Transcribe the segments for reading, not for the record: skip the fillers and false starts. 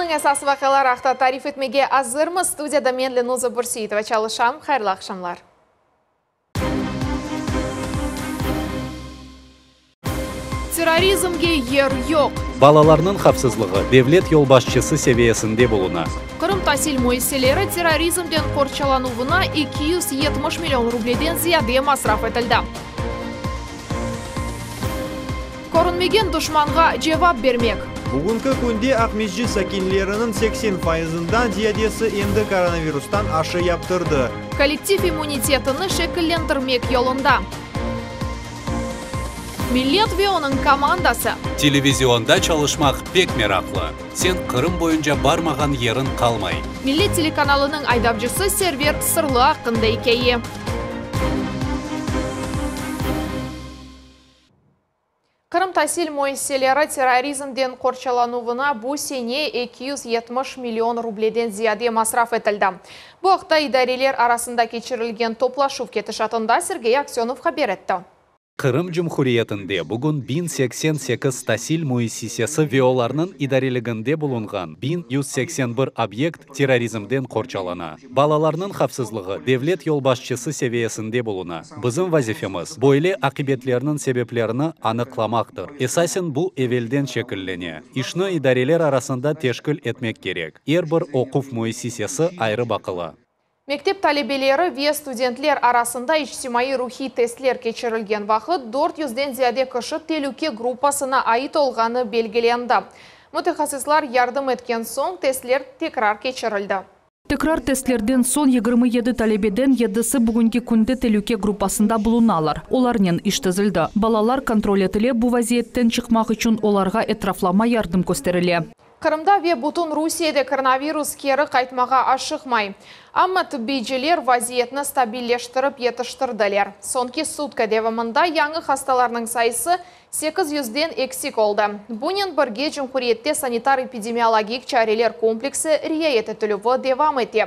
Күннің әсас вақылар ақта тариф етмеге азырмыз. Студияда мен Ленуза Бурсиетова çalışам. Хайырлы ақшамлар. Терроризмге ер yok. Балаларның қапсызлығы devlet yol başçısı seviyesinde buluna. Kırım tahsil müesseleri terrorizmden korçalanuvuna 270 milyon rubleden ziyade masraf etildi. Көрінмеген düşmanға cevap vermek. Bugünkü günde Akmejji sakinlerinin 80%'dan ziyadesi endi koronavirustan aşı yaptırdı. Kollektiv immunitetini şekillendirmek yolunda. Millet ve onun komandası. Televizyonda çalışmak pek meraklı. Sen Kırım boyunca barmağan yerin kalmay. Millet telekanalının aydapçısı server sırlı hakkında hikaye. Kırım tahsil müesseleri terrorizmden korçalanuvuna bu sene 270 milyon rubleden ziyade masraf etildi. Bu haqda idareler arasında geçirilgen toplaşuv ketişatında Sergey Aksyonov haber etti. Kırım Cumhuriyetinde bugün 1088 tahsil müessesesi ve onların idareliginde bulungan 1181 obyekt terrorizmden korçalana. Balalarının xavfsızlığı devlet yol başçısı seviyesinde buluna. Bizim vazifemiz böyle akıbetlerinin sebeplerini anıklamaktır. Esasen bu evvelden şekilleniyor. İşini idareler arasında teşkil etmek gerek. Her bir okuf müessesesi ayrı bakılı. Mektep talebeleri ve studentler arasında ictimai ruhi testler geçirilgen vaqt 400'den ziyade kişi tehlike gruppasına ait olğanı belgilendi. Mütehassislar yardım etken soň testler tekrar geçirildi. Tekrar testlerden son 27 talebeden 7'si bugünkü kunde tehlike gruppasında bulunalar. Olarının iş tezildi. Balalar kontrol etile bu vaziyetten çıkmak için olarga etraflama yardım gösterile. Kırımda ve bütün Rusya'da koronavirus keri kaytmağa aşıqmay. Ama tıbbiciler vaziyetini stabilleştirip yetiştirdiler. Sonki sutka devamında yangi hastalarının sayısı 800'den eksik oldu. Bunun birge Cumhuriyette sanitar-epidemiologik çareler kompleksi riayet etülüvü devam etti.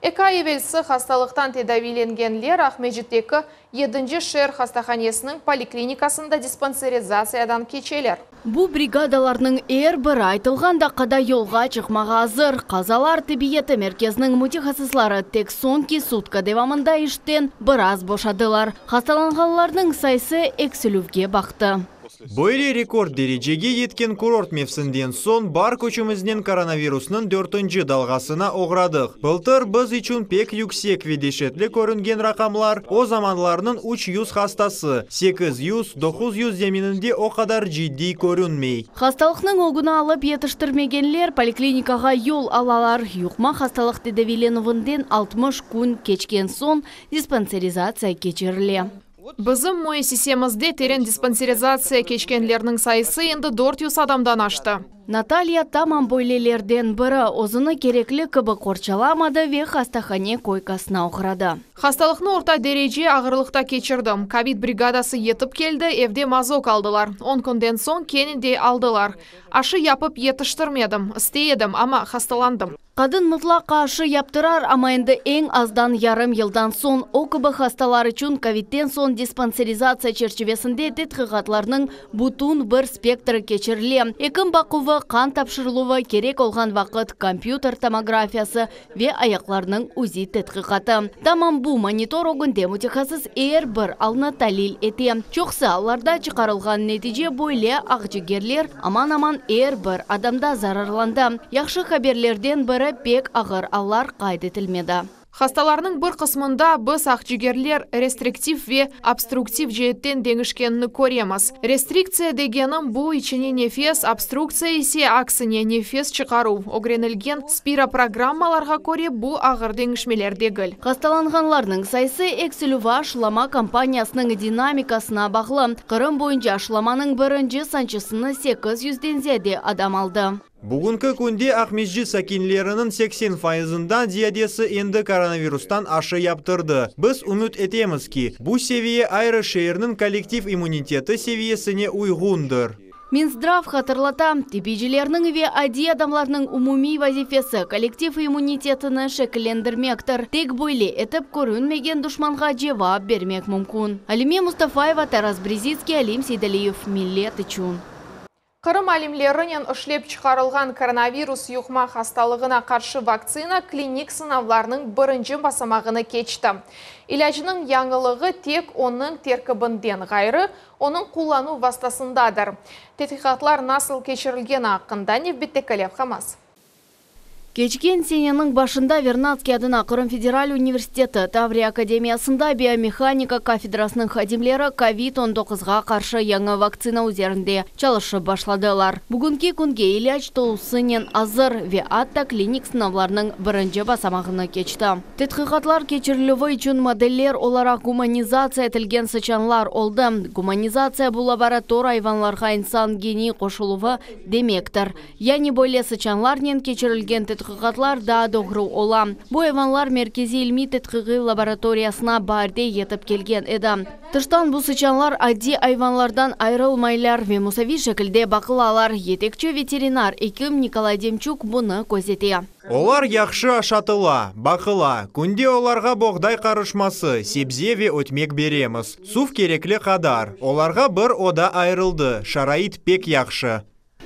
Eka evvelsi hastalıktan tedavilengenler Akmejit'teki 7. şehir hastahanesinin poliklinikasında dispanserizatsiyadan keçeler. Bu brigadalarının er bir aytılganda qada yolga çıkmağa hazır. Qazalar tibbiyeti merkezinin mütehassisları tek sonki sutka devamında işten biraz boşadılar. Hastalanganlarning sayısı eksiluvge baktı. Böyle rekord derecege yetken kurort mevsimden son bar köçümüzden koronavirusның 4. dalgasına uğradık. Былтыр biz için pek yüksek ve dehşetli görüngen rakamlar o zamanlarının 300 hastası, 800-900 zemininde o kadar ciddi görünmey. Hastalıkның ogunu alıp yetiştirmegenler poliklinikaga yol alalar. Yuqma hastalık tedavilenuvinden 60 gün keçken son dispanserizatsiya keçirile. Bizim müessesemizde teren dispanserizatsiya keçkenlerinin sayısı endi 400 adamdan aştı. Natalya tamam böylelerden biri ozunu gerekli kıbı korçalamadı ve hastahane koykasına uğradı. Hastalıkны orta derece ağırlıkta geçirdim. Covid brigadası yetip geldi, evde mazok aldılar. 10 günden son keninde aldılar. Aşı yapıp yetiştirmedim, isteyedim ama hastalandım. Kadın mutlaka aşı yaptırar ama endi en azdan yarım yıldan son o kıbı hastalar için Covid'den son dispanserizatsiya çerçevesinde tetkiqatlarının bütün bir spektri geçirile. Ekim bakıvı, kan tapşırılıvı, gerek olgan vaqt kompüter tomografiyası ve ayaklarının uzi tetkiqatı. Tamam bu monitor ogünde mütehassıs er bir alını talil eti. Çoksa allarda çıkarılgan netice böyle akciğerler aman er bir adamda zararlandı. Yaxşı haberlerden biri pek ağır allar kaydetilmedi. Hastalarının bir kısmında biz akciğerler restriktif ve obstruktif cihetten dengişkenini koryemiz. Restriksiya degenim bu içine nefes, obstruksiya ise aksine nefes çıkaru. Ogrenilgen spira programmalarga koре bu ağır dengişmeler degil. Hastalanganlarning sayısı eksilüva aşılama kampaniyasının dinamikasına bağlı. Kırım boyunca aşılamanın birinci sançısını 800'den ziyade adam aldı. Bugünkü günde Akmejji sakinlerinin 80%'dan ziyadesi endi koronavirustan aşı yaptırdı. Biz ümit etemiz ki bu seviye ayrı şehirinin kolektiv immuniteti seviyesine uygundur. Minzdrav hatırlatam, tibbicilerinin ve adi adamlarının umumi vazifesi kolektiv immunitetini şekillendirmektir. Tek böyle etip görünmegen düşmanға cevap vermek mümkün. Alime Mustafayeva, Taras Brzezinski, Alim Seydaliyev, Millet için. Қырым алимлерінен үшлеп шығарылған коронавирус юқма хасталығына қаршы вакцина клиник сынавларының бірінші басамағыны кечті. Илажының яңылығы тек оның теркібінден ғайры, оның қолану вастасындадыр. Тетқиқатлар насыл кечірілген ақында Невбеттекалев Хамас. Кечкен сененің башында Вернадский адына Қырым Федераль университеті Таврия академиясында биомеханика кафедрасының хадимлері COVID-19-ға қаршы яңы вакцина үзерінде çalışып башладылар. Бүгінгі күнге иляч толусынен азыр веатта клиник сынавларының бірінші басамағына кечті. Тетқиқатлар кечірілігі үшін моделлер оларақ гуманизация етілген сычанлар олды. Гуманизация бұл лаборатор айванларға инсан гени қошылуы демектір. Яни бойле сычанларнен кечірілген тетқиқатлар да доғру ола. Бу айванлар меркези илми тетқиқи лабораториясына барде етіп келген еді. Тыштан бұл сычанлар адди айванлардан айрылмайлар ве мусави шекілде бақылалар. Етекчі ветеринар Эким Николай Демчук бұны көзете. Олар яқшы ашатыла, бақыла. Күнде оларға боғдай қарышмасы, себзеве өтмек береміз. Суф кереклі қадар. Оларға бір ода айрылды. Шарайт пек яқшы.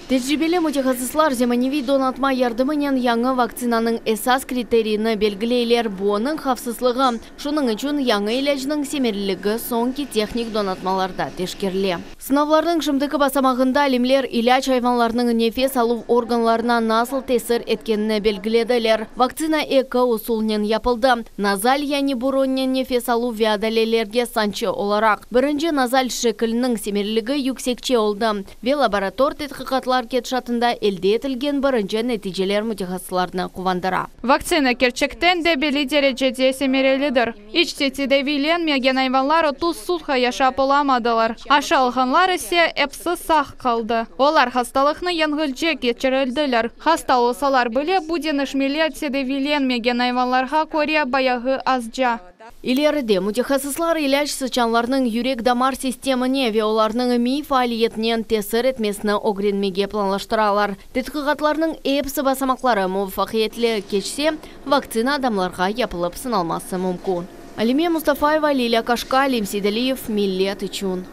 Тәжірибелі мутехасыслар земаневи донатма ярдымынен яңы вакцинаның эсас критерийны белгілейлер буының хавсызлығы. Шуның үшін яңы иләжінің семерлігі соңки техник донатмаларда тешкерле. Сынавлардың шымдықы басамағында алимлер иляч айванларының нефес алу органларына насыл тесір еткеніне белгіледілер. Вакцина эко усулнен япылды. Назаль яни буроннен нефес алу виадалелерге санчы оларақ. Бірінші назаль шекілінің семерлігі юксекче олды. Ве лаборатор тетқиқатлар кетшатында елде етілген бірінші нәтижелер мутехасыларына қувандыра. Вакцина керчектен де белі дәрежеде семерелідір. Ичтетіде вилен меген айванлар 30 сутқа яшап оламадылар. Аша алғанлар ісе әпсі сақ қалды. Олар хасталықны яңғылже кечірілділер. Хасталы салар біле буден ішмелетседе вилен меген айванларға көре баяғы азжа. Илерде мутехасыслар иляч сычанларның юрек дамар системіне ве оларның ми фаалиетнен тесір етмесіні огренмеге планлаштыралар. Тетқиқатларның эпсі басамақлары муфақиетлі кечсе, вакцина адамларға япылып сыналмасы мүмкін. Алиме Мустафаева, Лилия Кашка, Алим Сейдалиев, Миллет үшін.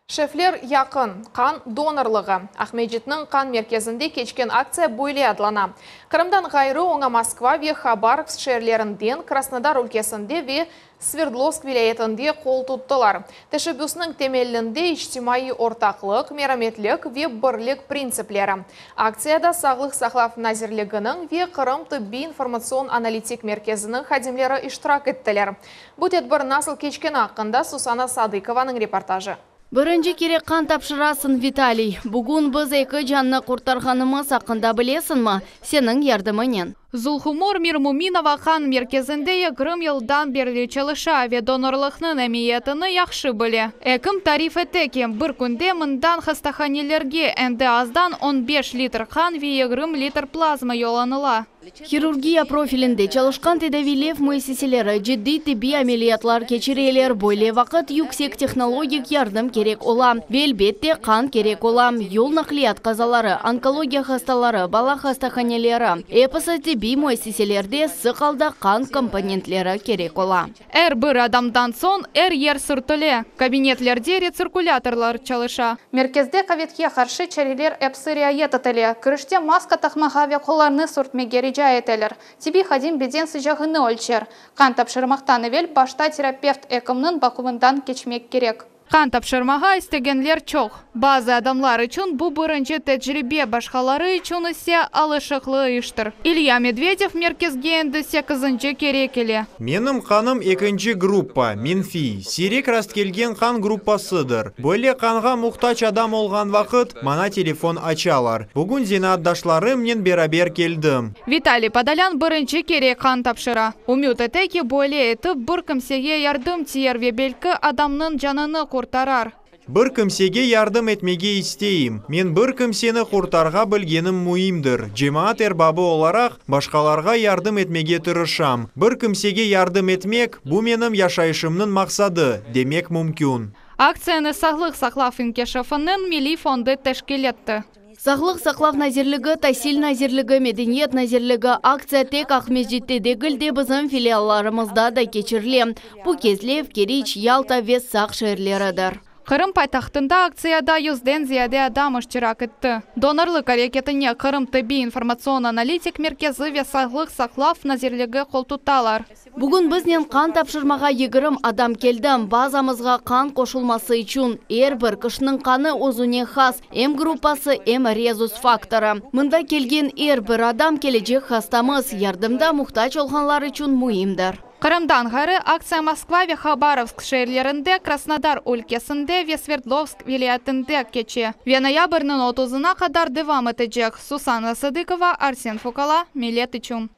Шефлер яқын қан донорлығы. Ахмеджетнің қан мерkezінде кечкен акция бойле адлана. Қырымдан ғайры оңа Москва ве Хабаровск шерлерінден Краснодар өлкесінде ве Свердловск вилаетінде қол тұттылар. Тәшібүсінің темелінде іштимайы ортақлық, мераметлік ве бірлік принциплері. Акцияда сағлық сақлав назірлігінің ве Қырым түбби информацион аналитик мерkezінің хадимлері иштирак еттілер. Бұтет бір насыл кечкен ақында Сусана Садыкованың репортажы. Бірінші керек қан тапшырасын, Виталий. Бүгін біз екі жанны құртарғанымыз ақында білесін ма? Сенің ярдымынен. Зулхумор Мирмуминова қан мерkezінде Крым елдан берлі çalışа ве донорлықның әмиетіні яқшы біле. Әкім тариф етеке бір күнде мындан хастаханелерге әнді аздан 15 литр қан ве 20 литр плазма йоланыла. Хирургия профилінде çalışқан тедавилев müesseselері жидди тибби амелиятлар кечирелер бойле вақыт yüksek технологик ярдым керек ола. Велбетте қан керек ола. Yol нақлият қазалары, онкология хасталары, бала хастаханелері, эпосы тибби müesseселерде сықалда қан компонентлері керек ола. Әр бір адамдан сон әр ер сүртіле. Кабинетлерде рециркуляторлар çalışа. Мерkezде ковидке қаршы чарелер әпсі риайет етіле. Күріште маска тақмаға ве қоларны сүртмегері етелер. Тебе хадим беден сыжағыны өлчер. Қан тапшырмақтан evvel башта терапевт экімнің бақуындан кечмек керек. Қан тапшырмаға істегенлер чоқ. Базы адамлар үшін бұл бірінші тәжірибе, башқалары үшін ісе алышықлы іштір. Илья Медведев мерkezге енді 8-ші керекелі. Менің қаным 2-ші группа, Минфи. Сирек расткелген қан группасыдыр. Бөле қанға мұқтач адам олған вақыт, мана телефон ачалар. Бүгін зенаддашларым мен берабер келдім. Виталий Падалян бірінші керек қан тапшыра. Умют етеке бөле етіп бір кімсеге ярдым тиер ве белкі адамның жаныны құртарар. Бір кімсеге ярдым етмеге істейім. Мен бір кімсені құртарға білгенім мұйымдыр. Жемаат эрбабы оларақ башқаларға ярдым етмеге тұрышам. Бір кімсеге ярдым етмек, бұл менің яшайшымның мақсады, демек мүмкін. Акцияны сағлық сақлав инкешафының милли фонды тәшкил етті. Сағлық сақлав назерлігі, тәсіл назерлігі, медениет назерлігі акция тек Ахмеджетте дегілде бізім филиалларымызда да кечірле. Бұл кезлев, Керич, Ялта вес сақ шәрлерідір. Кырым пайтахтында акцияда 100-ден зияде адам иштирак этти. Донорлык аракетине Кырым тиббий информацион-аналитик меркези ве саглык саклав назирлиги кол туталар. Бүгін бізнен қан тапшырмаға 20 адам келді. Базамызға қан қошылмасы үшін бір кішінің қаны өзіне хас М группасы М резус факторы. Мұнда келген бір адам келечек хастамыз ярдымда мұқтач олғанлар үшін мұйымдар. Кырымдан гары акция Москва ве Хабаровск шәһәрләрендә, Краснодар өлкәсендә ве Свердловск вилаятында кече. Ве ноябрьнең 30-на кадәр дәвам итәчәк. Сусана Садыкова, Арсен Фукала, Милет үшін.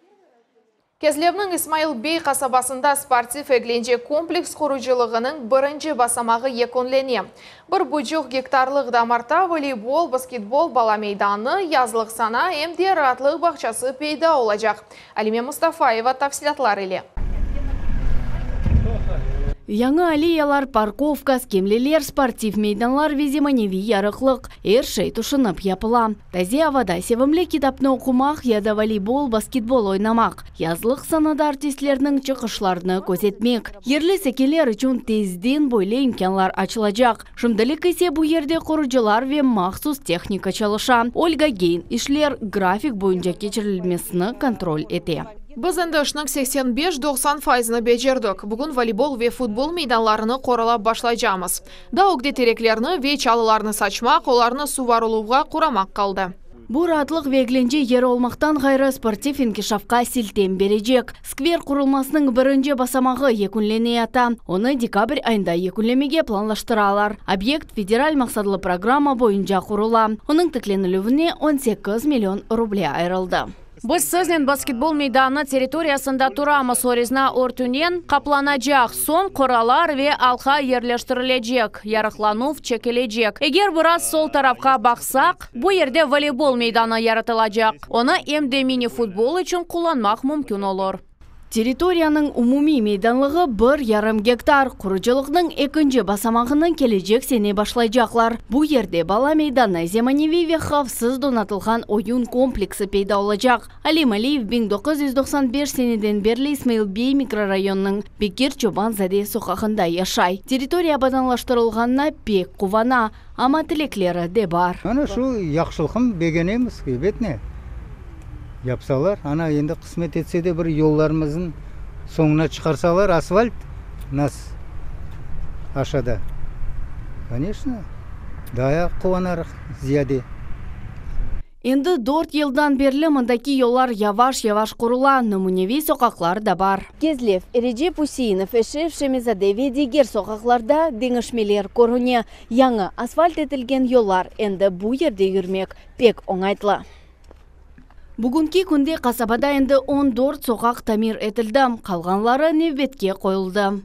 Кезлевнің Исмаил Бей қасабасында спортив әгленже комплекс құручылығының бірінші басамағы еконлене. Бір бұджық гектарлық дамарта волейбол, баскетбол бала мейданы, язлық сана, әмде ратлық бақшасы пейда олажақ. Алиме Мустафаева тafsilatlар еле. Яңы аллеялар, парковка, скемлелер, спортив мейданлар веземаневи ярықлық, шей тұшынып япыла. Тазе авада севімлі китапны оқымақ, яда волейбол, баскетбол ойнамақ. Язлық санада артистлерінің чықышларыны көзетмек. Ерлі секелер үшін тезден бойлы имканлар ачылажақ. Шымдылық есе бұл ерде құрыжылар ве мақсус техника чалыша. Ольга Гейн ишлер график бойынша кечірілмесіні контроль ете. Біз әндішінің 85-90% бежердік. Бүгін волейбол ве футбол мейданларыны қоралап башлайжамыз. Да өгде тереклеріні ве чалыларыны сачмақ, оларыны суварылуға құрамақ қалды. Бұл ратлық вегленже ері олмақтан ғайры спортив инкишавқа сілтем бережек. Сквер құрылмасының бірінші басамағы екінлене ата. Оны декабрь айында екінлемеге планлаштыралар. Объект федераль мақсадлы программа бойынша құрыла. Оның тікленілігіне 18 миллион рубля айрылды. Біз сізлен баскетбол мейданы территориясында турамыз орезна ортүнен қапланажақ, сон қоралар ве алқа ерлештірілежек, ярықланув чекележек. Егер біраз сол тарафқа бақсақ, бұл ерде волейбол мейданы яратылажақ. Оны әмде мини-футбол үшін құланмақ мүмкін олар. Территорияның умуми мейданлығы 1,5 гектар. Құрыжылығының екінші басамағының кележек сене башлайжақлар. Бұл ерде бала мейданы земаневи ве хавсыз донатылған ойын комплексі пейда олажақ. Алим Алиев 1995 сенеден берлі Исмаил Бей микрорайонның Бекер Чобан Заде соқақында яшай. Территория баданлаштырылғанна пек қувана, ама тілеклері де бар. Ана шу яқшылқым бегенеміз бетіне. Япсалар, ана енді қысмет етсе де бір yollarımızın соңына шығарсалар, асфальт нас ашада. Конечно, дая қуанар зияде. Енді 4 елдан берлі мұндаки yollar яваш-яваш құрула, нөміневи соқақлар да бар. Кезлев, Эреджеп Усейінов, Эшев Шемизадеви дегер соқақларда деңішмелер көріне. Яңы асфальт етілген yollar енді бұл ерде жүрмек пек оңайтлы. Бүгінгі күнде қасабада енді 14 соқақ тамир етілді, қалғанлары невбетке қойылды.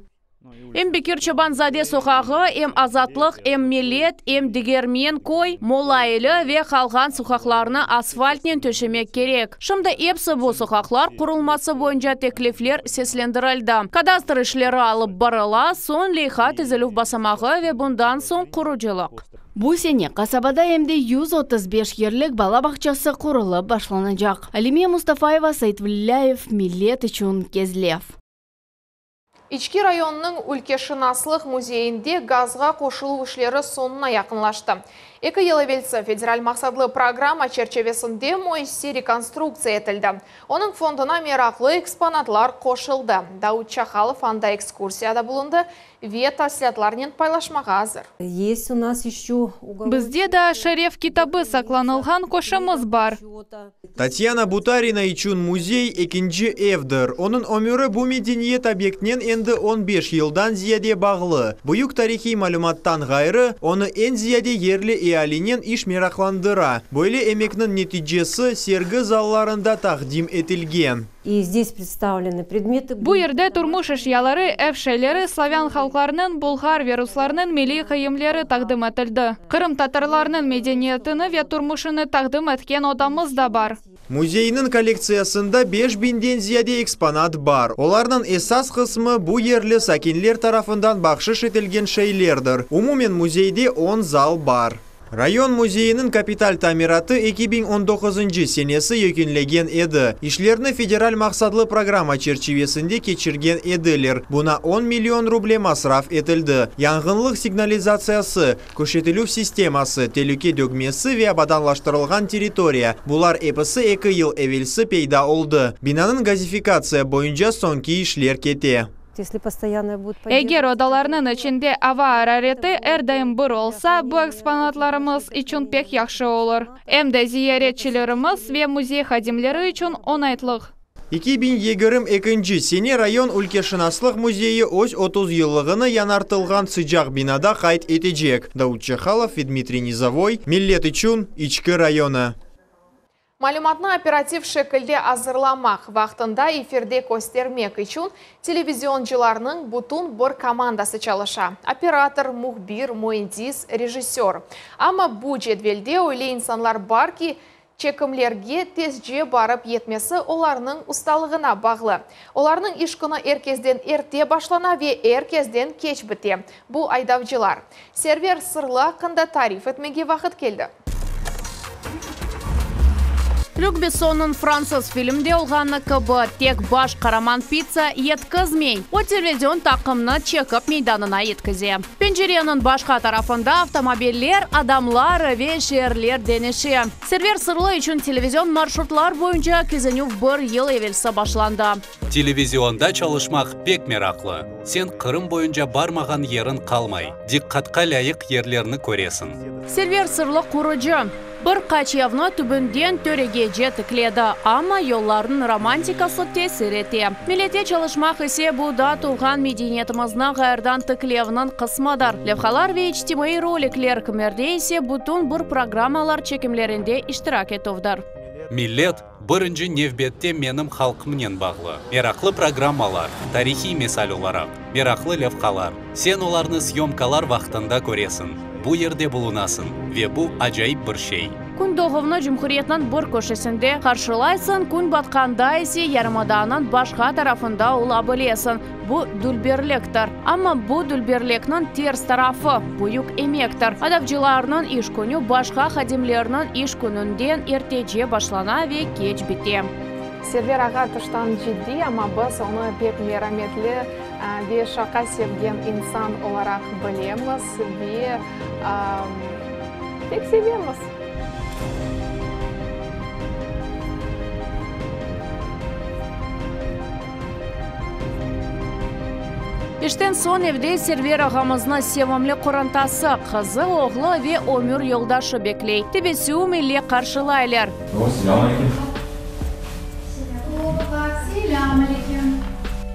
Эм Бекер Чобан Заде соқағы, эм Азатлық, эм Милет, эм Дегермен кой, Молайлы ве қалған соқақларына асфальтнен төшемек керек. Шымды епсі бұл соқақлар құрылмасы бойынша теклифлер сеслендірілді. Кадастр ішлері алып барыла, сон лейха тізіліп басамағы ве бұндан сон құрыжылық. Бұл сене қасабада әмде 135 ерлік бала бақчасы құрылып башланacak. Алиме Мустафаева, Сайтвилляев, Милет үшін Кезлев. Ички районның Өлкешінаслық музейінде газға қошылу ішлері сонына яқынлашты. 2 ел evvelsi федераль мақсадлы программа черчевесінде мойси реконструкция етілді. Оның фондына мерақлы экспонатлар қошылды. Дауд Чахалов анда экскурсияда бұлынды, ве тafsilatlарнен пайлашмаға азыр. Бізде да шереф китабы сакланылған қошымыз бар. Татьяна Бутарина için музей екінші evdir. Onun ömürü bu medeniyet obyektінен енді 15 yıldan ziyade bağlı. Büyük tarihi malumattan gayrı, onu en ziyade yerli ehalinin iş meraklandıra. Böyle emeknin neticesi sergi zallarında takdim etilgen. Бұл ерде турмуш эшялары, эвшелері славян халқларының, булгар вирусларының милли киемлері тақдым етілді. Қырым татарларының медениетini ве турмушыны тақдым еткен odamız да бар. Muzeyinin kolleksiyasında 5000'den ziyade eksponat бар. Onlardan esas kısmı bu yerli sakinler tarafından bahşiş etilgen şeylerdir. Umumen muzeyde 10 zal бар. Район музейінің капиталь тамираты 2019 сенесі екінлеген еді. Ишлерні федераль мақсадлы программа черчевесінде кечірген еділер. Бұна 10 миллион рубле масраф етілді. Яңғынлық сигнализациясы, көшетілу системасы, телюке дөгмесі ве абаданлаштырылған территория. Бұлар эпісі 2 ел әвелсі пейда олды. Бинаның газификация бойынша сонки ишлер кете. Егер одаларның içinde ава арарeti әрдайым бір олса, bu экспонатларымыз için pek yaxşı olur. Hem de ziyaretçilerimiz ve muzey xadimleri için onaytlıq. 2022 сене район өлкешінаслық музейі өз 30 yıllığını yanartılған sıcak binada kayıt edecek. Давуд Чехалов ve Дмитрий Низовой, Millet için İçki rayonu. Малюматны оператив шекілде азырламақ вақтында эфирде көстермек үшін телевизиончыларның бұтын бір командасы çalışа. Оператор, мұхбир, муэндис, режиссер. Ама бұл жетвелде ойлы инсанлар бар ки, чекімлерге тезже барып етмесі оларның ұсталығына бағлы. Оларның ішкіні әркезден ерте башлана ве әркезден кеч біте. Бұл айдавчылар. Сервер сырлы қында тариф етмеге вақыт келді. Люк Бессонның француз фильмде олғаны кыбы тек баш қараман пицца еткізмей. О телевизион тақымны чекіп мейданына еткізе. Пенжеренің башқа тарафында автомобильлер, адамлар ве шерлер денеші. Сервер сырлы үшін телевизион маршрутлар бойынша кезеню бір ел евелсі башланды. Телевизионда çalışmaq пек мерақлы. Сен Қырым бойынша бармаған ерін қалмай. Диққатқа лайық ерлеріні көресің. Сервер сырлы құрыжы. Бір қачевны түбінден төреге жетікледі, ама yolların романтикасы тесір ете. Милете çalışmaq есе бұда туған медениетімізні ғайырдан тіклевнің қысмадар. Левхалар ве ичтимai роликлер кімерде есе бұтын бір программалар чекімлерінде іштирак етовдар. Millet бірінші невбетте менім халқымнен бағлы. Мерақлы программалар, тарихи месал оларақ, мерақлы левхалар. Сен оларны съемкалар вақтында көресің. Бұл ерде бұлынасың, ве бұл ажайып бір шей. Күн доғывны жүмхуриетнің бір көшесінде қаршылайсын, күн батқанда есе ярмаданын башқа тарафында ола білесін. Бұл дүлберліктір. Амма бұл дүлберлекнің терс тарафы, бұйық емектір. Адавчыларының іш күні башқа қадимлерінің іш күнінден ертеже башлана ве кеч біте. Сервер аға тұштан жидді, ама біз оны пек мераметлі ве шақа sevген инсан оларақ білеміз ве тек sevеміз. Іштен сон евде сервер ағамызны севамлы құрантасы, қызы, оғлы ве өмір елдашы беклей. Тебесу миле қаршылайлар.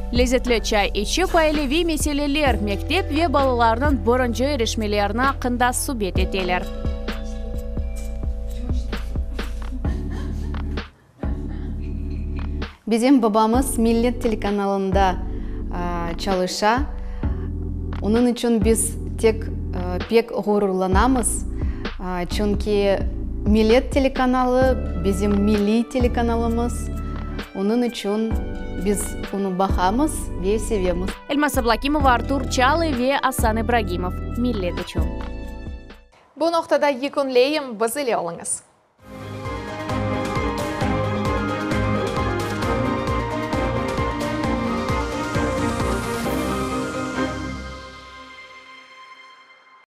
Лезетлі чай ішіп айлеви меселелер, мектеп ве балаларының бұрынжы ерешмелеріне қында субет етелер. Bizim babamız Millet телеканалында çalışa. Onun için biz tek pek gururlanamız. Çünkü Millet teлеканалы bizim milli telekanalımız. Onun için biz onu bakамыз ve sevеміз. Elmas Ablakimova, Artur Çalı ve Asan Ibragimov. Millet için. Bu noktada yekünleyim, bizi ile olыңыз.